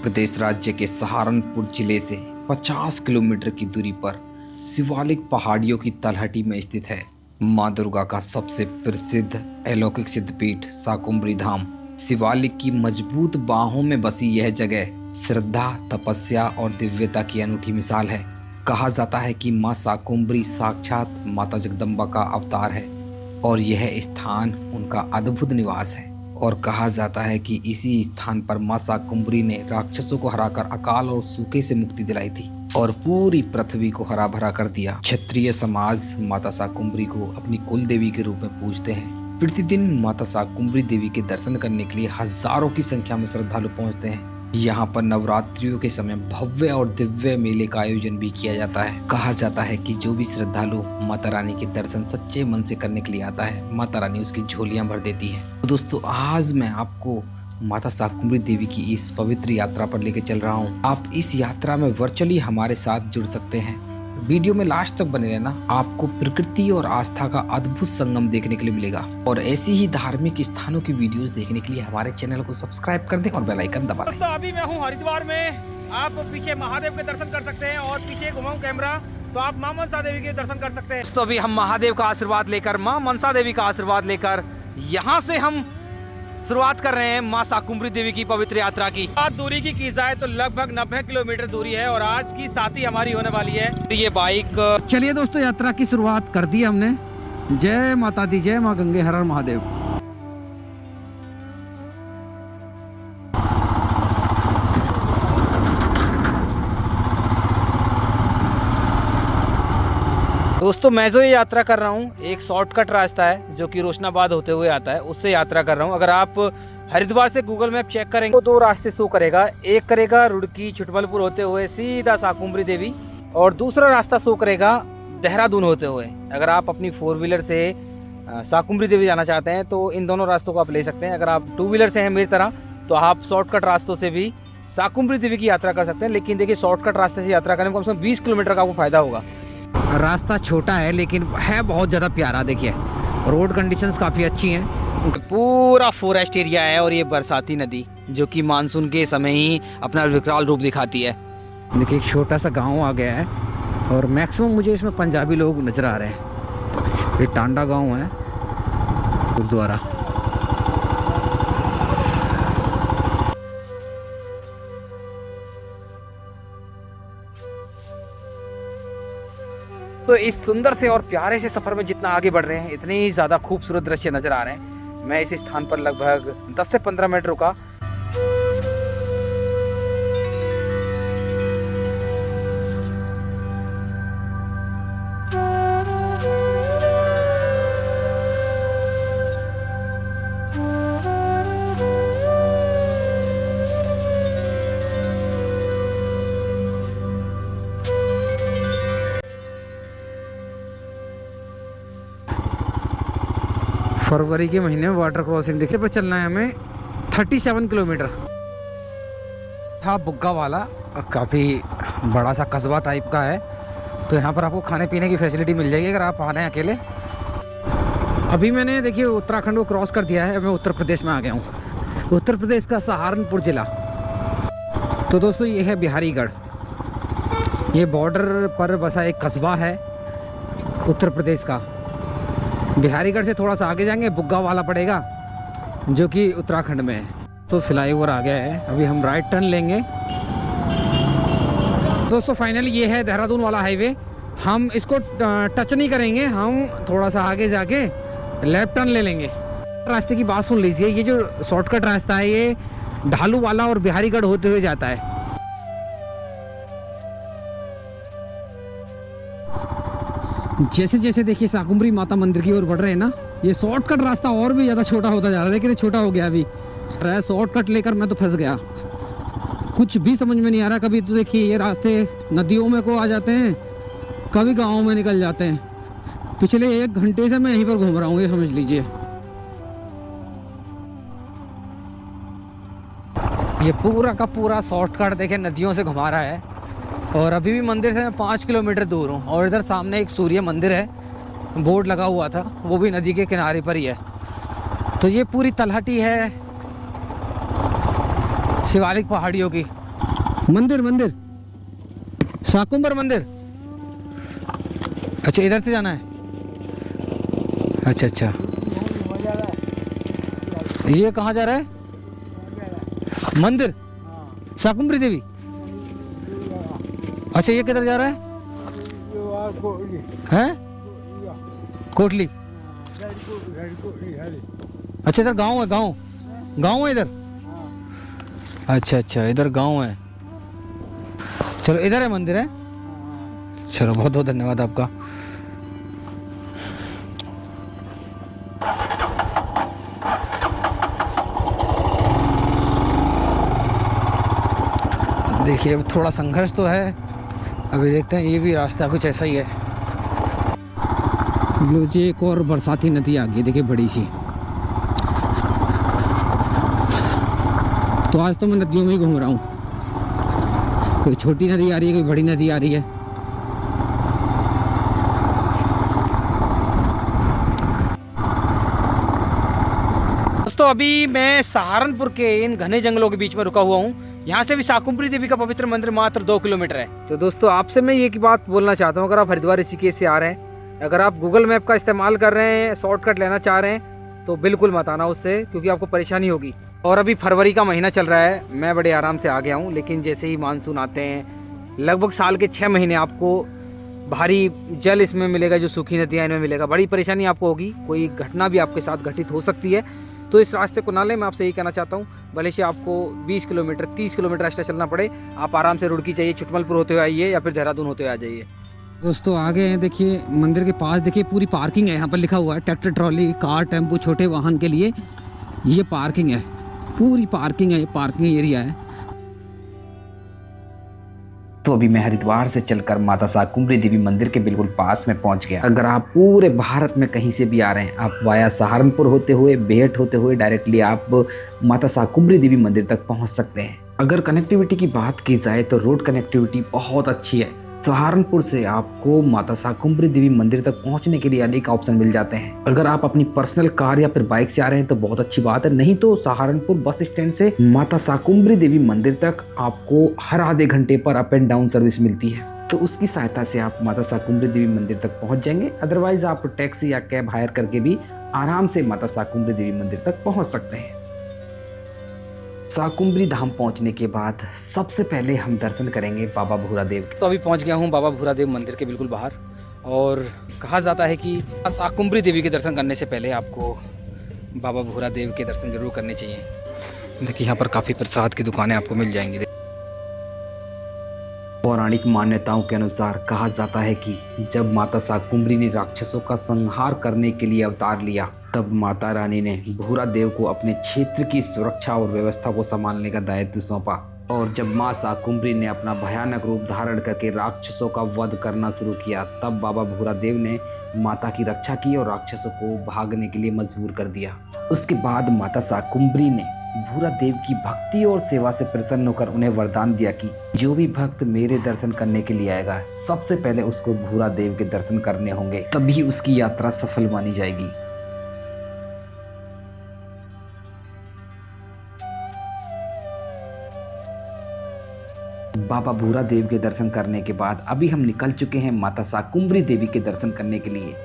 प्रदेश राज्य के सहारनपुर जिले से 50 किलोमीटर की दूरी पर शिवालिक पहाड़ियों की तलहटी में स्थित है मां दुर्गा का सबसे प्रसिद्ध अलौकिक सिद्धपीठ शाकुंभरी धाम। शिवालिक की मजबूत बाहों में बसी यह जगह श्रद्धा, तपस्या और दिव्यता की अनूठी मिसाल है। कहा जाता है कि मां शाकुंभरी साक्षात माता जगदम्बा का अवतार है और यह स्थान उनका अद्भुत निवास है। और कहा जाता है कि इसी स्थान पर मां शाकुंभरी ने राक्षसों को हराकर अकाल और सूखे से मुक्ति दिलाई थी और पूरी पृथ्वी को हरा भरा कर दिया। क्षत्रिय समाज माता शाकुंभरी को अपनी कुल देवी के रूप में पूजते हैं। प्रतिदिन माता शाकुंभरी देवी के दर्शन करने के लिए हजारों की संख्या में श्रद्धालु पहुंचते हैं। यहाँ पर नवरात्रियों के समय भव्य और दिव्य मेले का आयोजन भी किया जाता है। कहा जाता है कि जो भी श्रद्धालु माता रानी के दर्शन सच्चे मन से करने के लिए आता है, माता रानी उसकी झोलियां भर देती है। तो दोस्तों, आज मैं आपको माता शाकुंभरी देवी की इस पवित्र यात्रा पर लेके चल रहा हूँ। आप इस यात्रा में वर्चुअली हमारे साथ जुड़ सकते हैं। वीडियो में लास्ट तक बने रहना, आपको प्रकृति और आस्था का अद्भुत संगम देखने के लिए मिलेगा। और ऐसी ही धार्मिक स्थानों की वीडियोस देखने के लिए हमारे चैनल को सब्सक्राइब कर दें और बेल आइकन दबा दें। दोस्तों, अभी मैं हूँ हरिद्वार में। आप पीछे महादेव के दर्शन कर सकते हैं और पीछे घुमाऊं कैमरा तो आप मां मनसा देवी के दर्शन कर सकते हैं। दोस्तों, अभी हम महादेव का आशीर्वाद लेकर, मां मनसा देवी का आशीर्वाद लेकर यहाँ से हम शुरुआत कर रहे हैं मां शाकुंभरी देवी की पवित्र यात्रा की। आज दूरी की जाए तो लगभग 90 किलोमीटर दूरी है और आज की साथी हमारी होने वाली है तो ये बाइक। चलिए दोस्तों, यात्रा की शुरुआत कर दी हमने। जय माता दी, जय मां गंगे, हर हर महादेव। दोस्तों, मैं जो ये यात्रा कर रहा हूँ एक शॉर्टकट रास्ता है जो कि रोशनाबाद होते हुए आता है, उससे यात्रा कर रहा हूँ। अगर आप हरिद्वार से गूगल मैप चेक करेंगे तो दो रास्ते शो करेगा। एक करेगा रुड़की छुटमलपुर होते हुए सीधा शाकुंभरी देवी और दूसरा रास्ता शो करेगा देहरादून होते हुए। अगर आप अपनी 4 व्हीलर से शाकुंभरी देवी जाना चाहते हैं तो इन दोनों रास्तों को आप ले सकते हैं। अगर आप 2 व्हीलर से हैं मेरी तरह तो आप शॉर्टकट रास्तों से भी शाकुंभरी देवी की यात्रा कर सकते हैं। लेकिन देखिए, शॉर्टकट रास्ते से यात्रा करने में कम से कम 20 किलोमीटर का आपको फायदा होगा। रास्ता छोटा है लेकिन है बहुत ज़्यादा प्यारा। देखिए, रोड कंडीशंस काफ़ी अच्छी हैं। पूरा फॉरेस्ट एरिया है और ये बरसाती नदी जो कि मानसून के समय ही अपना विकराल रूप दिखाती है। देखिए, एक छोटा सा गांव आ गया है और मैक्सिमम मुझे इसमें पंजाबी लोग नज़र आ रहे हैं। ये टांडा गांव है, गुरुद्वारा। तो इस सुंदर से और प्यारे से सफर में जितना आगे बढ़ रहे हैं इतने ज़्यादा खूबसूरत दृश्य नजर आ रहे हैं। मैं इस स्थान पर लगभग 10 से 15 मिनट रुका। फरवरी के महीने में वाटर क्रॉसिंग देखिए पर चलना है हमें 37 किलोमीटर। था बुग्गा वाला, काफ़ी बड़ा सा कस्बा टाइप का है। तो यहाँ पर आपको खाने पीने की फैसिलिटी मिल जाएगी अगर आप आ रहे हैं अकेले। अभी मैंने देखिए उत्तराखंड को क्रॉस कर दिया है, मैं उत्तर प्रदेश में आ गया हूँ। उत्तर प्रदेश का सहारनपुर जिला। तो दोस्तों, ये है बिहारीगढ़। ये बॉर्डर पर बसा एक कस्बा है उत्तर प्रदेश का। बिहारीगढ़ से थोड़ा सा आगे जाएंगे बुग्गा वाला पड़ेगा जो कि उत्तराखंड में है। तो फ्लाईओवर आ गया है, अभी हम राइट टर्न लेंगे। दोस्तों, फाइनली ये है देहरादून वाला हाईवे। हम इसको टच नहीं करेंगे, हम थोड़ा सा आगे जाके लेफ्ट टर्न ले लेंगे। रास्ते की बात सुन लीजिए, ये जो शॉर्टकट रास्ता है ये ढालू वाला और बिहारीगढ़ होते हुए जाता है। जैसे जैसे देखिए शाकुंभरी माता मंदिर की ओर बढ़ रहे हैं ना, ये शॉर्टकट रास्ता और भी ज़्यादा छोटा होता जा रहा है। देखिए, छोटा हो गया अभी। शॉर्टकट लेकर मैं तो फंस गया, कुछ भी समझ में नहीं आ रहा। कभी तो देखिए ये रास्ते नदियों में को आ जाते हैं, कभी गाँव में निकल जाते हैं। पिछले 1 घंटे से मैं यहीं पर घूम रहा हूँ, ये समझ लीजिए। ये पूरा का पूरा शॉर्टकट देखिए नदियों से घुमा रहा है। और अभी भी मंदिर से मैं 5 किलोमीटर दूर हूँ और इधर सामने एक सूर्य मंदिर है, बोर्ड लगा हुआ था, वो भी नदी के किनारे पर ही है। तो ये पूरी तलहटी है शिवालिक पहाड़ियों की। मंदिर मंदिर साकुम्बर मंदिर। अच्छा इधर से जाना है। अच्छा अच्छा, ये कहाँ जा रहा है? मंदिर साकुम्बरी देवी। अच्छा ये किधर जा रहा है? हैं? कोटली। अच्छा इधर गांव है, गांव है इधर। अच्छा अच्छा इधर गांव है। चलो इधर है मंदिर है। चलो बहुत बहुत धन्यवाद आपका। देखिए अब थोड़ा संघर्ष तो है, अभी देखते हैं। ये भी रास्ता कुछ ऐसा ही है। लो जी एक और बरसाती नदी आ गई, देखिए बड़ी सी। तो आज तो मैं नदियों में ही घूम रहा हूँ, कोई छोटी नदी आ रही है, कोई बड़ी नदी आ रही है। दोस्तों अभी मैं सहारनपुर के इन घने जंगलों के बीच में रुका हुआ हूँ। यहाँ से भी साकुम्बरी देवी का पवित्र मंदिर मात्र 2 किलोमीटर है। तो दोस्तों आपसे मैं ये की बात बोलना चाहता हूँ, अगर आप हरिद्वार ऋषिकेश से आ रहे हैं, अगर आप गूगल मैप का इस्तेमाल कर रहे हैं, शॉर्टकट लेना चाह रहे हैं, तो बिल्कुल मत आना उससे, क्योंकि आपको परेशानी होगी। और अभी फरवरी का महीना चल रहा है, मैं बड़े आराम से आ गया हूँ। लेकिन जैसे ही मानसून आते हैं, लगभग साल के 6 महीने आपको भारी जल इसमें मिलेगा, जो सूखी नदियाँ इनमें मिलेगा। बड़ी परेशानी आपको होगी, कोई घटना भी आपके साथ घटित हो सकती है। तो इस रास्ते को ना लें, मैं आपसे यही कहना चाहता हूँ। भले से आपको 20 किलोमीटर 30 किलोमीटर रास्ता चलना पड़े, आप आराम से रुड़की चाहिए, छुटमलपुर होते हुए आइए या फिर देहरादून होते हुए आ जाइए। दोस्तों आगे हैं, देखिए मंदिर के पास देखिए पूरी पार्किंग है। यहाँ पर लिखा हुआ है ट्रैक्टर ट्रॉली कार टेम्पो छोटे वाहन के लिए ये पार्किंग है, पूरी पार्किंग है, ये पार्किंग एरिया है। तो अभी मैं हरिद्वार से चलकर माता साकुम्बरी देवी मंदिर के बिल्कुल पास में पहुंच गया। अगर आप पूरे भारत में कहीं से भी आ रहे हैं, आप वाया सहारनपुर होते हुए, बेहट होते हुए डायरेक्टली आप माता साकुम्बरी देवी मंदिर तक पहुंच सकते हैं। अगर कनेक्टिविटी की बात की जाए तो रोड कनेक्टिविटी बहुत अच्छी है। सहारनपुर से आपको माता साकुम्बरी देवी मंदिर तक पहुंचने के लिए अनेक ऑप्शन मिल जाते हैं। अगर आप अपनी पर्सनल कार या फिर बाइक से आ रहे हैं तो बहुत अच्छी बात है, नहीं तो सहारनपुर बस स्टैंड से माता साकुम्बरी देवी मंदिर तक आपको हर आधे घंटे पर अप एंड डाउन सर्विस मिलती है। तो उसकी सहायता से आप माता साकुम्बरी देवी मंदिर तक पहुंच जाएंगे। अदरवाइज आप टैक्सी या कैब हायर करके भी आराम से माता साकुम्बरी देवी मंदिर तक पहुंच सकते हैं। साकुम्बरी धाम पहुंचने के बाद सबसे पहले हम दर्शन करेंगे बाबा भूरादेव के। तो अभी पहुंच गया हूं बाबा भूरादेव मंदिर के बिल्कुल बाहर। और कहा जाता है कि साकुम्बरी देवी के दर्शन करने से पहले आपको बाबा भूरादेव के दर्शन जरूर करने चाहिए। देखिए यहाँ पर काफ़ी प्रसाद की दुकानें आपको मिल जाएंगी। पौराणिक मान्यताओं के अनुसार कहा जाता है कि जब माता साकुम्बरी ने राक्षसों का संहार करने के लिए अवतार लिया, तब माता रानी ने भूरादेव को अपने क्षेत्र की सुरक्षा और व्यवस्था को संभालने का दायित्व सौंपा। और जब मां साकुम्बरी ने अपना भयानक रूप धारण करके राक्षसों का वध करना शुरू किया, तब बाबा भूरादेव ने माता की रक्षा की और राक्षसों को भागने के लिए मजबूर कर दिया। उसके बाद माता साकुम्बरी ने भूरादेव की भक्ति और सेवा से प्रसन्न होकर उन्हें वरदान दिया कि जो भी भक्त मेरे दर्शन करने के लिए आएगा, सबसे पहले उसको भूरादेव के दर्शन करने होंगे, तभी उसकी यात्रा सफल मानी जाएगी। बाबा भूरादेव के दर्शन करने के बाद अभी हम निकल चुके हैं माता साकुम्बरी देवी के दर्शन करने के लिए।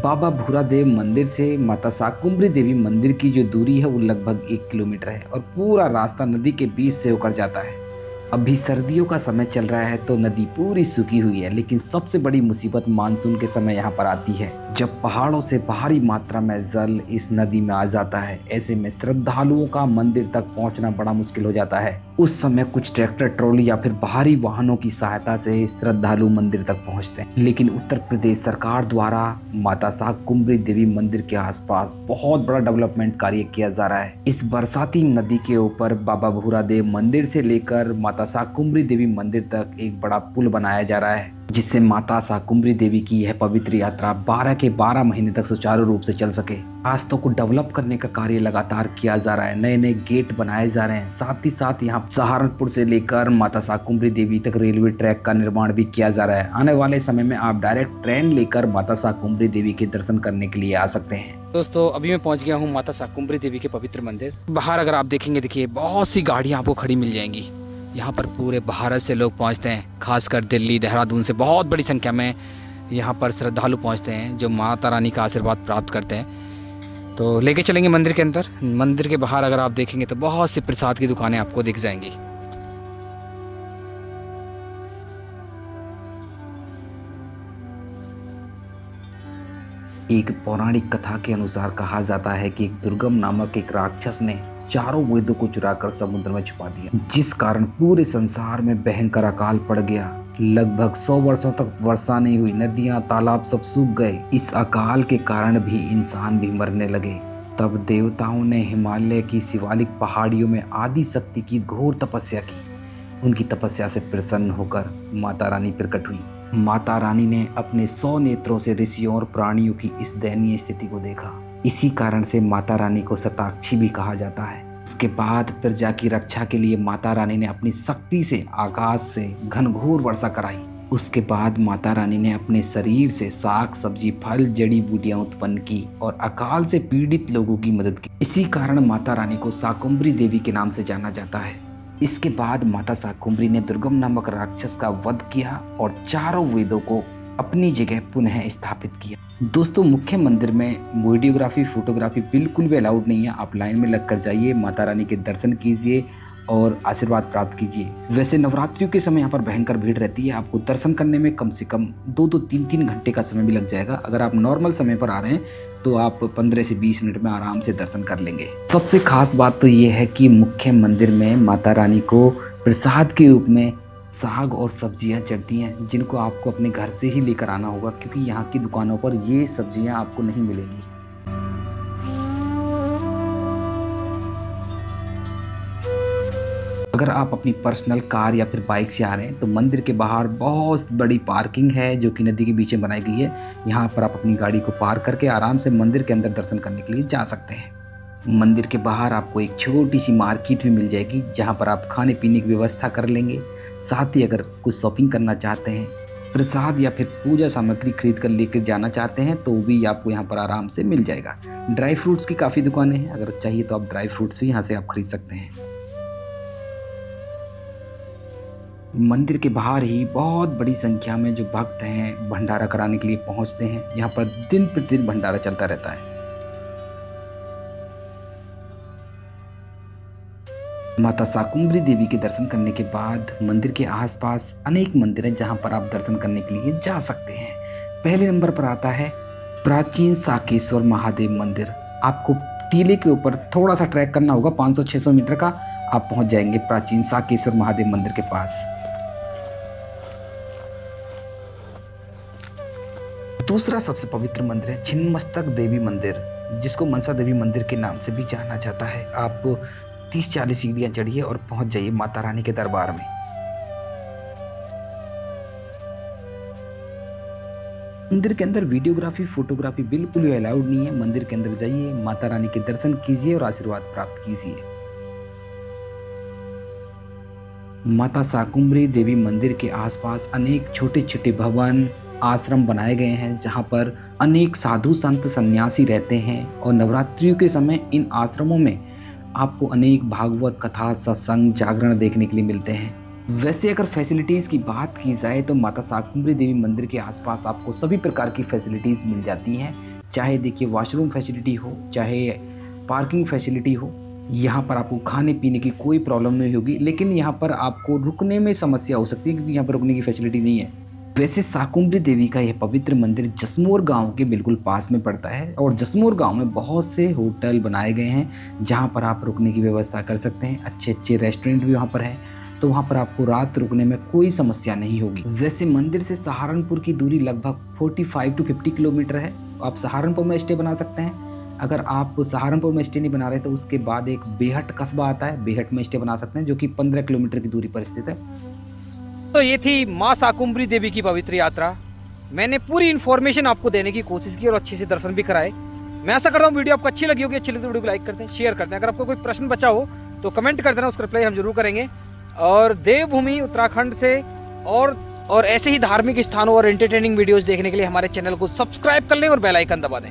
बाबा भूरादेव मंदिर से माता साकुम्बरी देवी मंदिर की जो दूरी है वो लगभग 1 किलोमीटर है और पूरा रास्ता नदी के बीच से होकर जाता है। अभी सर्दियों का समय चल रहा है तो नदी पूरी सूखी हुई है, लेकिन सबसे बड़ी मुसीबत मानसून के समय यहाँ पर आती है, जब पहाड़ों से भारी मात्रा में जल इस नदी में आ जाता है। ऐसे में श्रद्धालुओं का मंदिर तक पहुँचना बड़ा मुश्किल हो जाता है। उस समय कुछ ट्रैक्टर ट्रॉली या फिर बाहरी वाहनों की सहायता से श्रद्धालु मंदिर तक पहुँचते हैं, लेकिन उत्तर प्रदेश सरकार द्वारा माता साकुम्बरी देवी मंदिर के आसपास बहुत बड़ा डेवलपमेंट कार्य किया जा रहा है। इस बरसाती नदी के ऊपर बाबा भूरादेव मंदिर से लेकर माता साकुम्बरी देवी मंदिर तक एक बड़ा पुल बनाया जा रहा है, जिससे माता साकुम्बरी देवी की यह पवित्र यात्रा 12 के 12 महीने तक सुचारू रूप से चल सके। रास्तों को डेवलप करने का कार्य लगातार किया जा रहा है, नए नए गेट बनाए जा रहे हैं। साथ ही साथ यहाँ सहारनपुर से लेकर माता साकुम्बरी देवी तक रेलवे ट्रैक का निर्माण भी किया जा रहा है। आने वाले समय में आप डायरेक्ट ट्रेन लेकर माता साकुम्बरी देवी के दर्शन करने के लिए आ सकते हैं। दोस्तों अभी मैं पहुंच गया हूं माता साकुम्बरी देवी के पवित्र मंदिर। बाहर अगर आप देखेंगे, देखिए बहुत सी गाड़ियां आपको खड़ी मिल जाएंगी। यहाँ पर पूरे भारत से लोग पहुँचते हैं, खासकर दिल्ली, देहरादून से बहुत बड़ी संख्या में यहाँ पर श्रद्धालु पहुँचते हैं जो माता रानी का आशीर्वाद प्राप्त करते हैं। तो लेके चलेंगे मंदिर के अंदर। मंदिर के बाहर अगर आप देखेंगे तो बहुत सी प्रसाद की दुकानें आपको दिख जाएंगी। एक पौराणिक कथा के अनुसार कहा जाता है कि एक दुर्गम नामक एक राक्षस ने चारों वेदों को चुराकर समुद्र में छुपा दिया, जिस कारण पूरे संसार में भयंकर अकाल पड़ गया। लगभग 100 वर्षों तक वर्षा नहीं हुई, नदियां तालाब सब सूख गए। इस अकाल के कारण भी इंसान भी मरने लगे। तब देवताओं ने हिमालय की शिवालिक पहाड़ियों में आदि शक्ति की घोर तपस्या की। उनकी तपस्या से प्रसन्न होकर माता रानी प्रकट हुई। माता रानी ने अपने 100 नेत्रों से ऋषियों और प्राणियों की इस दयनीय स्थिति को देखा। इसी कारण से माता रानी को शताक्षी भी कहा जाता है। इसके बाद प्रजा की रक्षा के लिए माता रानी ने अपनी शक्ति से आकाश से घनघोर वर्षा कराई। उसके बाद माता रानी ने अपने शरीर से साग सब्जी फल जड़ी बूटियां उत्पन्न की और अकाल से पीड़ित लोगों की मदद की। इसी कारण माता रानी को शाकुंभरी देवी के नाम से जाना जाता है। इसके बाद माता शाकुंभरी ने दुर्गम नामक राक्षस का वध किया और चारों वेदों को अपनी जगह पुनः स्थापित किया। दोस्तों, मुख्य मंदिर में वीडियोग्राफी फोटोग्राफी बिल्कुल भी अलाउड नहीं है। आप लाइन में लगकर जाइए, माता रानी के दर्शन कीजिए और आशीर्वाद प्राप्त कीजिए। वैसे नवरात्रियों के समय यहाँ पर भयंकर भीड़ रहती है। आपको दर्शन करने में कम से कम 2-3 घंटे का समय भी लग जाएगा। अगर आप नॉर्मल समय पर आ रहे हैं तो आप 15 से 20 मिनट में आराम से दर्शन कर लेंगे। सबसे खास बात तो ये है कि मुख्य मंदिर में माता रानी को प्रसाद के रूप में साग और सब्जियां चढ़ती हैं, जिनको आपको अपने घर से ही लेकर आना होगा, क्योंकि यहाँ की दुकानों पर ये सब्जियां आपको नहीं मिलेंगी। अगर आप अपनी पर्सनल कार या फिर बाइक से आ रहे हैं तो मंदिर के बाहर बहुत बड़ी पार्किंग है जो कि नदी के बीच में बनाई गई है। यहाँ पर आप अपनी गाड़ी को पार्क करके आराम से मंदिर के अंदर दर्शन करने के लिए जा सकते हैं। मंदिर के बाहर आपको एक छोटी सी मार्केट भी मिल जाएगी जहाँ पर आप खाने पीने की व्यवस्था कर लेंगे। साथ ही अगर कुछ शॉपिंग करना चाहते हैं, प्रसाद या फिर पूजा सामग्री खरीद कर लेकर जाना चाहते हैं तो भी आपको यहाँ पर आराम से मिल जाएगा। ड्राई फ्रूट्स की काफ़ी दुकानें हैं, अगर चाहिए तो आप ड्राई फ्रूट्स भी यहाँ से आप खरीद सकते हैं। मंदिर के बाहर ही बहुत बड़ी संख्या में जो भक्त हैं भंडारा कराने के लिए पहुंचते हैं। यहाँ पर दिन प्रतिदिन भंडारा चलता रहता है। माता शाकुंभरी देवी के दर्शन करने के बाद मंदिर के आसपास अनेक मंदिर हैं जहां पर आप दर्शन करने के लिए जा सकते हैं। पहले नंबर पर आता है प्राचीन साकेश्वर महादेव मंदिर। आपको टीले के ऊपर थोड़ा सा ट्रैक करना होगा, 500-600 मीटर का, आप पहुंच जाएंगे प्राचीन साकेश्वर महादेव मंदिर के पास। दूसरा सबसे पवित्र मंदिर है छिन्नमस्तक देवी मंदिर, जिसको मनसा देवी मंदिर के नाम से भी जाना जाता है। आप 30-40 सीढ़ियां चढ़िए और पहुंच जाइए माता रानी के दरबार में। मंदिर के अंदर वीडियोग्राफी फोटोग्राफी बिल्कुल भी अलाउड नहीं है। मंदिर के अंदर जाइए, माता रानी के दर्शन कीजिए और आशीर्वाद प्राप्त कीजिए। माता शाकुंभरी देवी मंदिर के आसपास अनेक छोटे छोटे भवन आश्रम बनाए गए हैं जहां पर अनेक साधु संत सन्यासी रहते हैं और नवरात्रियों के समय इन आश्रमों में आपको अनेक भागवत कथा सत्संग जागरण देखने के लिए मिलते हैं। वैसे अगर फैसिलिटीज़ की बात की जाए तो माता शाकुंभरी देवी मंदिर के आसपास आपको सभी प्रकार की फैसिलिटीज़ मिल जाती हैं। चाहे देखिए वॉशरूम फैसिलिटी हो, चाहे पार्किंग फैसिलिटी हो। यहाँ पर आपको खाने पीने की कोई प्रॉब्लम नहीं होगी, लेकिन यहाँ पर आपको रुकने में समस्या हो सकती है क्योंकि यहाँ पर रुकने की फैसिलिटी नहीं है। वैसे शाकुंभरी देवी का यह पवित्र मंदिर जसमोर गांव के बिल्कुल पास में पड़ता है और जसमोर गांव में बहुत से होटल बनाए गए हैं जहां पर आप रुकने की व्यवस्था कर सकते हैं। अच्छे अच्छे रेस्टोरेंट भी वहां पर हैं, तो वहां पर आपको रात रुकने में कोई समस्या नहीं होगी। वैसे मंदिर से सहारनपुर की दूरी लगभग 45-50 किलोमीटर है। आप सहारनपुर में स्टे बना सकते हैं। अगर आप सहारनपुर में स्टे नहीं बना रहे तो उसके बाद एक बेहट कस्बा आता है, बेहट में स्टे बना सकते हैं, जो कि 15 किलोमीटर की दूरी पर स्थित है। तो ये थी माँ शाकुंभरी देवी की पवित्र यात्रा। मैंने पूरी इन्फॉर्मेशन आपको देने की कोशिश की और अच्छे से दर्शन भी कराए। मैं आशा करता हूँ वीडियो आपको अच्छी लगी होगी। अच्छी लगी तो वीडियो को लाइक करते हैं, शेयर करते हैं। अगर आपको कोई प्रश्न बचा हो तो कमेंट कर देना, उसका रिप्लाई हम जरूर करेंगे। और देवभूमि उत्तराखंड से और ऐसे ही धार्मिक स्थानों और एंटरटेनिंग वीडियोस देखने के लिए हमारे चैनल को सब्सक्राइब कर लें और बेल आइकन दबा दें।